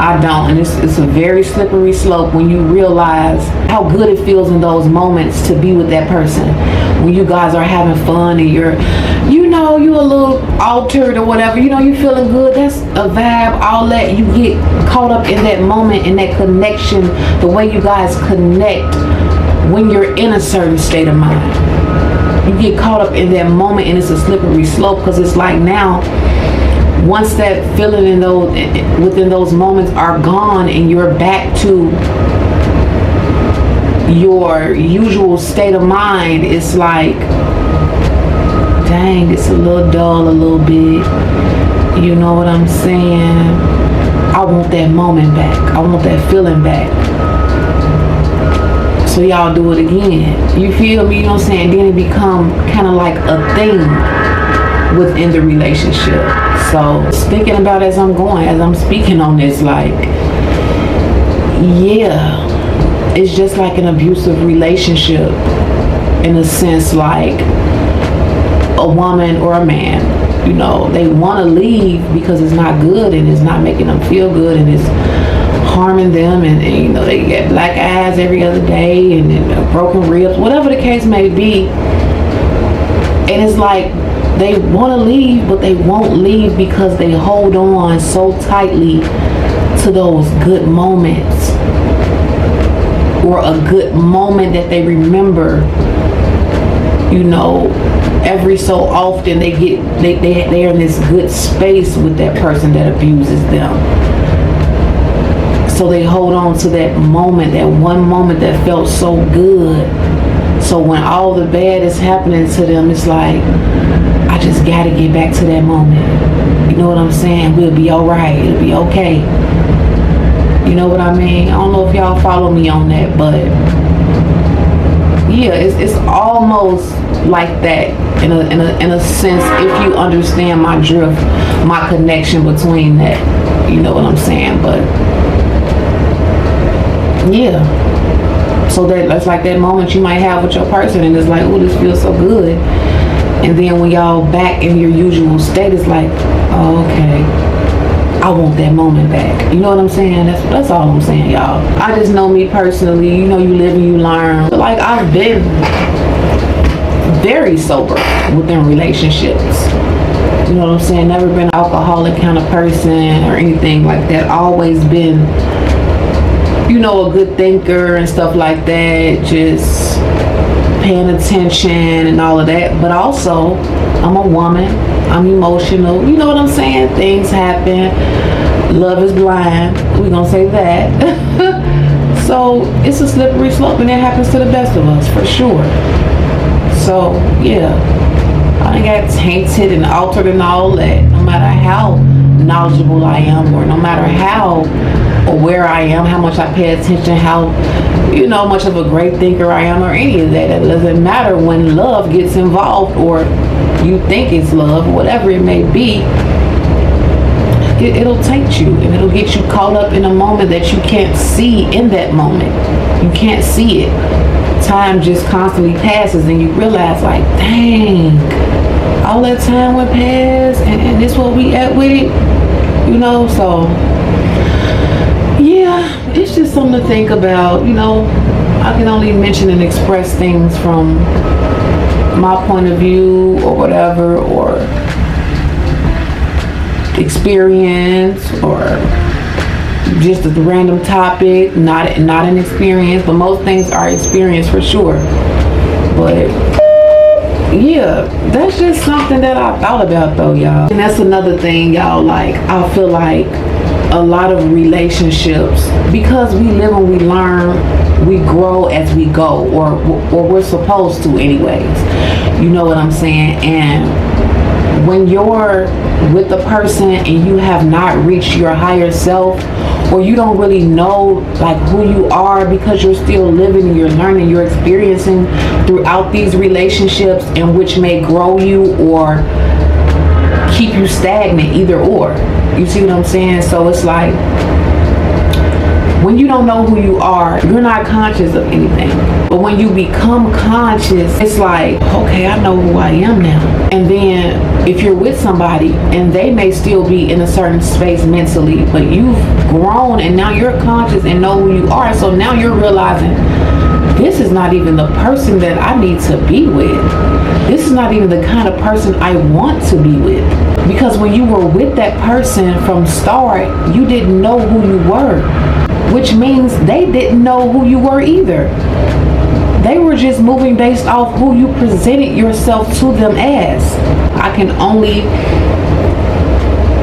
And it's a very slippery slope when you realize how good it feels in those moments to be with that person. When you guys are having fun and you're, you know, you a little altered or whatever, you know, you feeling good, that's a vibe, all that. You get caught up in that moment, in that connection, the way you guys connect when you're in a certain state of mind. You get caught up in that moment, and it's a slippery slope, because it's like, now, once that feeling in those, within those moments are gone, and you're back to your usual state of mind, it's like, dang, it's a little dull a little bit. You know what I'm saying? I want that moment back. I want that feeling back. So y'all do it again. You feel me? You know what I'm saying? Then it become kind of like a thing within the relationship. So thinking about as I'm going, as I'm speaking on this, like, yeah, it's just like an abusive relationship in a sense. Like, a woman or a man, you know, they want to leave because it's not good and it's not making them feel good and it's harming them, and you know, they get black eyes every other day and then broken ribs, whatever the case may be. And it's like, they want to leave, but they won't leave because they hold on so tightly to those good moments, or a good moment that they remember you know, every so often they're in this good space with that person that abuses them. So they hold on to that moment, that one moment that felt so good. So when all the bad is happening to them, it's like, I just gotta get back to that moment. You know what I'm saying? We'll be all right. It'll be okay. You know what I mean? I don't know if y'all follow me on that, but yeah, it's almost like that in a sense, if you understand my drift, my connection between that. You know what I'm saying? But yeah. So that's like that moment you might have with your person, and it's like, oh, this feels so good. And then when y'all back in your usual state, it's like, oh, okay, I want that moment back. You know what I'm saying? That's all I'm saying, y'all. I just know me personally, you know, you live and you learn. Like, I've been very sober within relationships. You know what I'm saying? Never been an alcoholic kind of person or anything like that. Always been, you know, a good thinker and stuff like that. Just paying attention and all of that. But also, I'm a woman. I'm emotional. You know what I'm saying? Things happen. Love is blind. We're gonna say that. So it's a slippery slope, and it happens to the best of us, for sure. So yeah, I got tainted and altered and all that. No matter how knowledgeable I am, or no matter how aware I am, how much I pay attention, how, you know, much of a great thinker I am, or any of that. It doesn't matter when love gets involved, or you think it's love, whatever it may be. It'll taint you, and it'll get you caught up in a moment that you can't see in that moment. You can't see it. Time just constantly passes, and you realize, like, dang, all that time went past, and this what we at with it, you know. So yeah, it's just something to think about. You know, I can only mention and express things from my point of view, or whatever, or experience, or just a random topic, not an experience, but most things are experience for sure. But yeah, that's just something that I thought about though, y'all. And that's another thing, y'all, like, I feel like a lot of relationships, because we live and we learn, we grow as we go, or we're supposed to anyways. You know what I'm saying? And when you're with a person and you have not reached your higher self, or you don't really know like who you are, because you're still living and you're learning, you're experiencing throughout these relationships, and which may grow you or keep you stagnant, either or. You see what I'm saying? So it's like, when you don't know who you are, you're not conscious of anything. But when you become conscious, it's like, okay, I know who I am now. And then if you're with somebody and they may still be in a certain space mentally, but you've grown and now you're conscious and know who you are. So now you're realizing, this is not even the person that I need to be with. This is not even the kind of person I want to be with. Because when you were with that person from start, you didn't know who you were. Which means they didn't know who you were either. They were just moving based off who you presented yourself to them as. I can only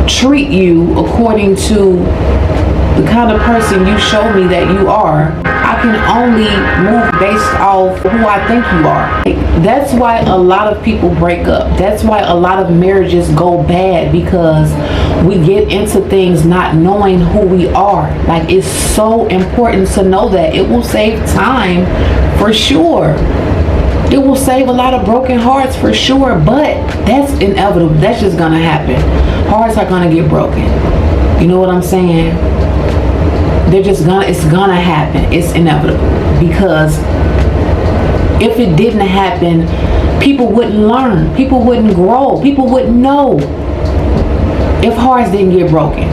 treat you according to the kind of person you show me that you are. I can only move based off who I think you are. That's why a lot of people break up. That's why a lot of marriages go bad, because we get into things not knowing who we are. Like, it's so important to know that. It will save time for sure. It will save a lot of broken hearts for sure, but that's inevitable. That's just gonna happen. Hearts are gonna get broken. You know what I'm saying? It's gonna happen. It's inevitable, because if it didn't happen, people wouldn't learn, people wouldn't grow, people wouldn't know if hearts didn't get broken.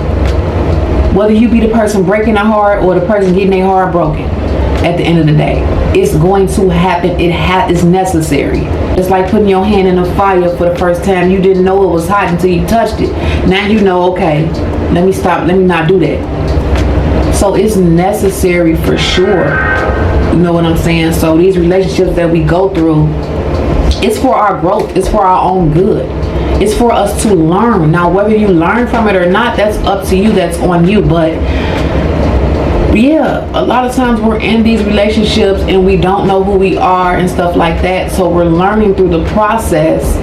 Whether you be the person breaking a heart or the person getting their heart broken, at the end of the day, it's going to happen. It's necessary. It's like putting your hand in a fire for the first time. You didn't know it was hot until you touched it. Now you know, okay, let me stop, let me not do that. So it's necessary for sure. You know what I'm saying? So these relationships that we go through, It's for our growth. It's for our own good. It's for us to learn. Now, whether you learn from it or not, that's up to you. That's on you. But yeah, a lot of times we're in these relationships and we don't know who we are and stuff like that. So we're learning through the process,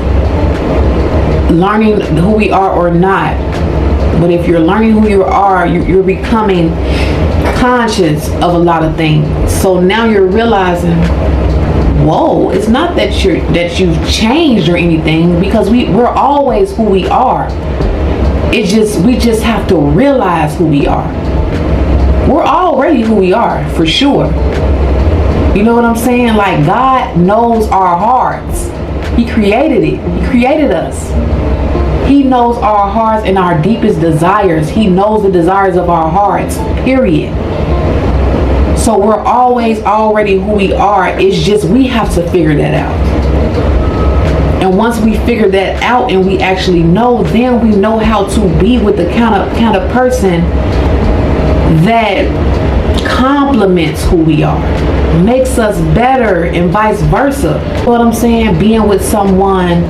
learning who we are or not. But if you're learning who you are, you're becoming conscious of a lot of things. So now you're realizing, whoa, it's not that you've changed or anything, because we're always who we are. It's just, we just have to realize who we are. We're already who we are, for sure. You know what I'm saying? Like, God knows our hearts. He created it. He created us. He knows our hearts and our deepest desires. He knows the desires of our hearts, period. So we're always already who we are. It's just we have to figure that out. And once we figure that out and we actually know, then we know how to be with the kind of person that complements who we are, makes us better, and vice versa. You know what I'm saying? Being with someone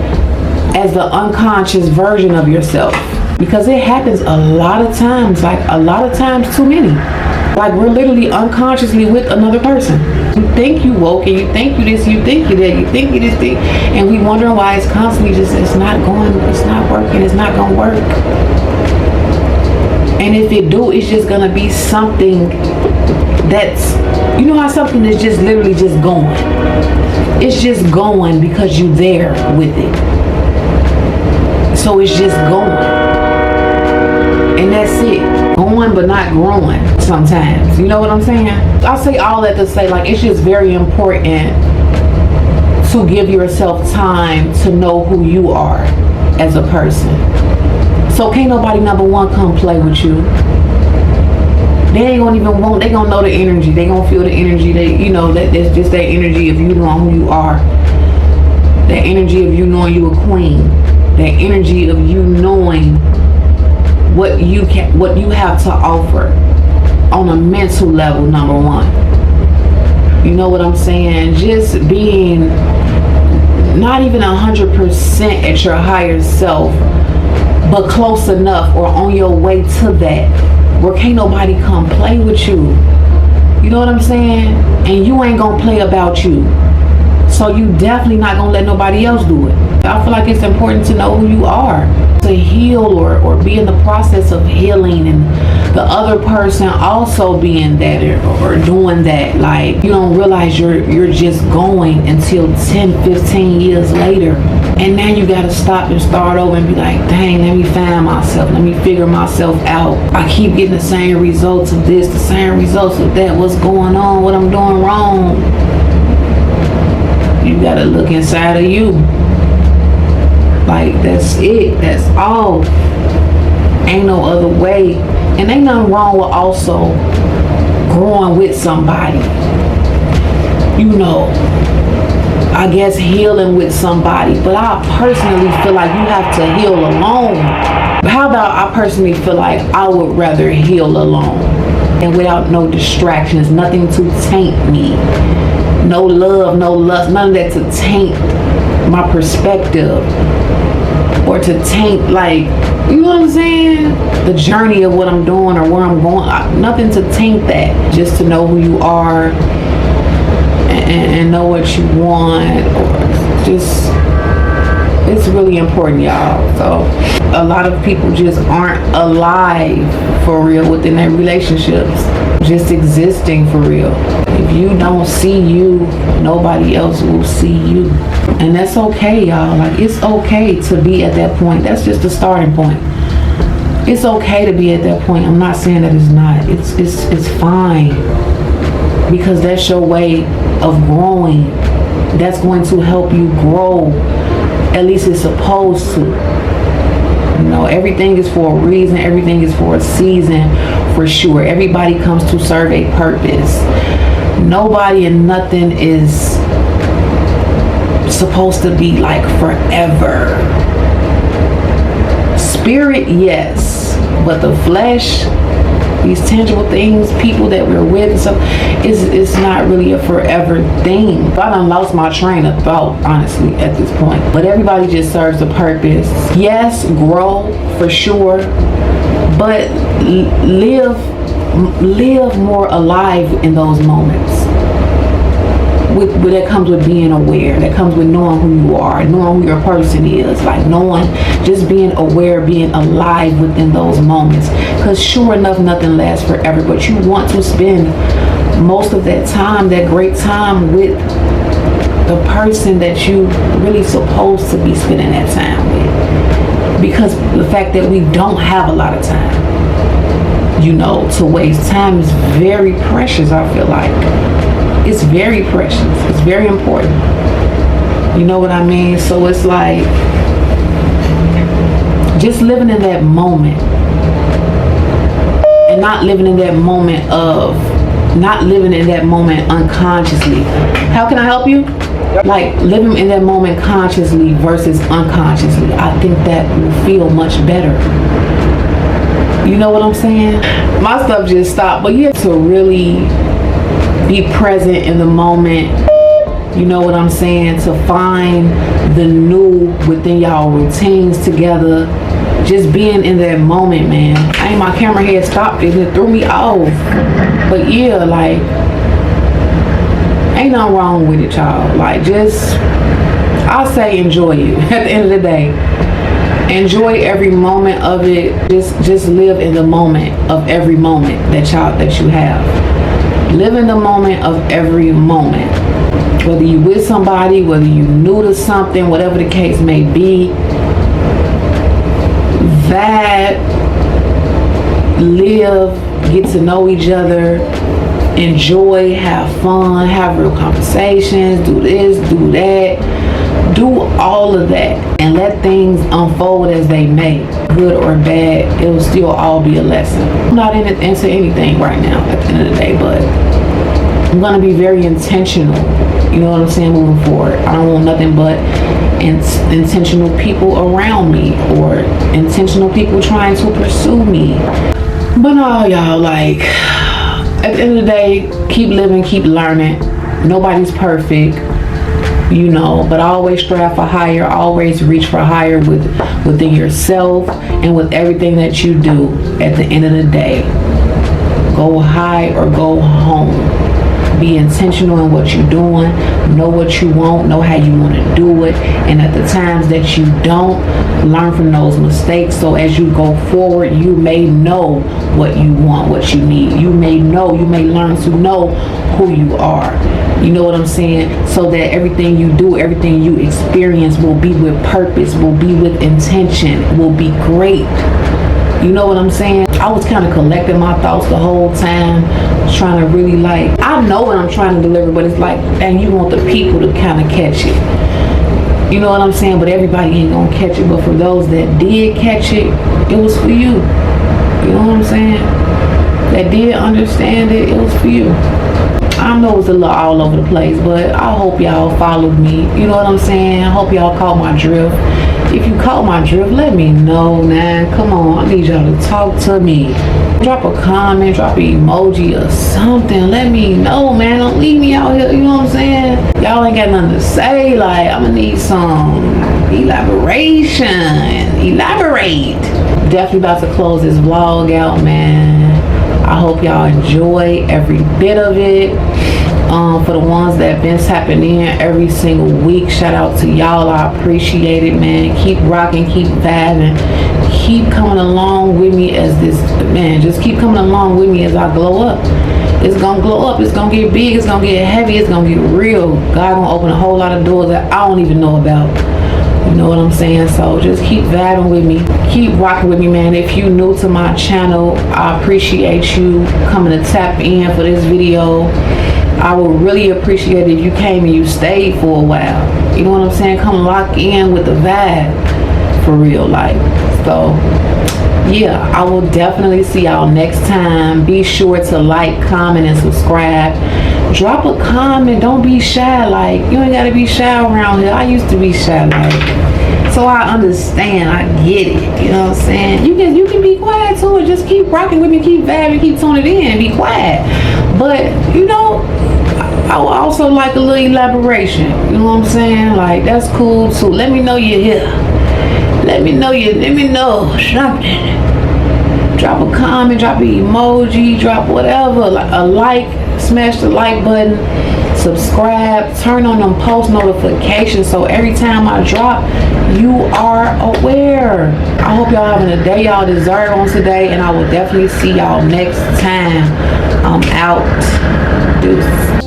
as the unconscious version of yourself, because it happens a lot of times, like a lot of times too many. Like, we're literally unconsciously with another person. You think you woke, and you think you this, you think you that, you think you this thing, and we wondering why it's constantly just, it's not working, it's not gonna work. And if it do, it's just gonna be something that's, you know how something is just literally just going. It's just going because you're there with it. So it's just going. And that's it. Going but not growing sometimes. You know what I'm saying? I say all that to say, like, it's just very important to give yourself time to know who you are as a person. So can't nobody, number one, come play with you. They ain't gonna even want, they gonna know the energy. They gonna feel the energy. They, you know, that's just that energy of you knowing who you are. That energy of you knowing you a queen. That energy of you knowing what you have to offer on a mental level, number one. You know what I'm saying? Just being not even 100% at your higher self, but close enough or on your way to that, where can't nobody come play with you. You know what I'm saying? And you ain't gonna play about you. So you definitely not gonna let nobody else do it. I feel like it's important to know who you are, to heal or be in the process of healing, and the other person also being that or doing that. Like, you don't realize you're just going until 10, 15 years later. And now you gotta stop and start over and be like, dang, let me find myself. Let me figure myself out. I keep getting the same results of this, the same results of that. What's going on? What I'm doing wrong? You gotta look inside of you. Like, that's it. That's all. Ain't no other way. And ain't nothing wrong with also growing with somebody. You know, I guess healing with somebody. But I personally feel like you have to heal alone. How about I personally feel like I would rather heal alone and without no distractions, nothing to taint me. No love, no lust, none of that to taint my perspective or to taint, like, you know what I'm saying? The journey of what I'm doing or where I'm going. Nothing to taint that. Just to know who you are and know what you want, or just, it's really important, y'all. So a lot of people just aren't alive for real within their relationships, just existing for real. If you don't see you, nobody else will see you. And that's okay, y'all. Like, it's okay to be at that point. That's just the starting point. It's okay to be at that point. I'm not saying that it's not. It's fine. Because that's your way of growing. That's going to help you grow. At least it's supposed to. You know, everything is for a reason. Everything is for a season, for sure. Everybody comes to serve a purpose. Nobody and nothing is supposed to be like forever. Spirit, yes, but the flesh, these tangible things, people that we're with and stuff, it's not really a forever thing. I done lost my train of thought, honestly, at this point. But everybody just serves a purpose. Yes, grow for sure, but live more alive in those moments. That comes with being aware. That comes with knowing who you are, knowing who your person is, like knowing, just being aware, being alive within those moments. Because sure enough, nothing lasts forever, but you want to spend most of that time, that great time, with the person that you really supposed to be spending that time with. Because the fact that we don't have a lot of time, you know, to waste. Time is very precious, I feel like. It's very precious. It's very important. You know what I mean? So it's like just living in that moment and not living in that moment unconsciously. How can I help you? Like living in that moment consciously versus unconsciously. I think that will feel much better. You know what I'm saying? My stuff just stopped, but you have to really be present in the moment. You know what I'm saying? To find the new within y'all routines together. Just being in that moment, man. My camera had stopped it. It threw me off. But yeah, like, ain't nothing wrong with it, y'all. Like, just, I'll say enjoy it at the end of the day. Enjoy every moment of it. Just live in the moment of every moment that you have. Live in the moment of every moment. Whether you with somebody, whether you new to something, whatever the case may be. That live, get to know each other, enjoy, have fun, have real conversations, do this, do that. Do all of that and let things unfold as they may, good or bad. It will still all be a lesson. I'm not into anything right now at the end of the day, but I'm gonna be very intentional. You know what I'm saying? Moving forward, I don't want nothing but intentional people around me or intentional people trying to pursue me. But no, y'all, like at the end of the day, keep living, keep learning. Nobody's perfect. You know, but always strive for higher, always reach for higher within yourself and with everything that you do. At the end of the day, go high or go home. Be intentional in what you're doing. Know what you want, know how you want to do it, and at the times that you don't, learn from those mistakes. So as you go forward, you may know what you want, what you need. You may learn to know who you are. You know what I'm saying? So that everything you do, everything you experience will be with purpose, will be with intention, will be great. You know what I'm saying? I was kind of collecting my thoughts the whole time, trying to really like, I know what I'm trying to deliver, but it's like, dang, you want the people to kind of catch it. You know what I'm saying? But everybody ain't gonna catch it. But for those that did catch it, it was for you. You know what I'm saying? That did understand it, it was for you. I know it's a little all over the place, but I hope y'all followed me. You know what I'm saying? I hope y'all caught my drift. If you caught my drift, let me know, man. Come on, I need y'all to talk to me. Drop a comment, drop an emoji or something. Let me know, man. Don't leave me out here, you know what I'm saying? Y'all ain't got nothing to say. Like, I'm gonna need some elaboration. Elaborate. Definitely about to close this vlog out, man. I hope y'all enjoy every bit of it. For the ones that been tapping in every single week, shout out to y'all. I appreciate it, man. Keep rocking, keep vibing, keep coming along with me as this, man, just keep coming along with me as I glow up. It's gonna glow up, it's gonna get big, it's gonna get heavy, it's gonna get real. God gonna open a whole lot of doors that I don't even know about. You know what I'm saying? So just keep vibing with me, keep rocking with me, man. If you new to my channel, I appreciate you coming to tap in for this video. I would really appreciate it if you came and you stayed for a while. You know what I'm saying? Come lock in with the vibe for real life. So yeah, I will definitely see y'all next time. Be sure to like, comment, and subscribe. Drop a comment. Don't be shy. Like, you ain't gotta be shy around here. I used to be shy, like, so I understand. I get it. You know what I'm saying? You can be quiet too. just keep rocking with me, keep vibing, keep tuning in, be quiet. But you know, I would also like a little elaboration. You know what I'm saying? Like, that's cool too. Let me know you're here. Let me know something. Drop a comment, drop an emoji, drop whatever, a like, smash the like button, subscribe, turn on them post notifications so every time I drop, you are aware. I hope y'all having a day y'all deserve on today, and I will definitely see y'all next time. I'm out. Deuce.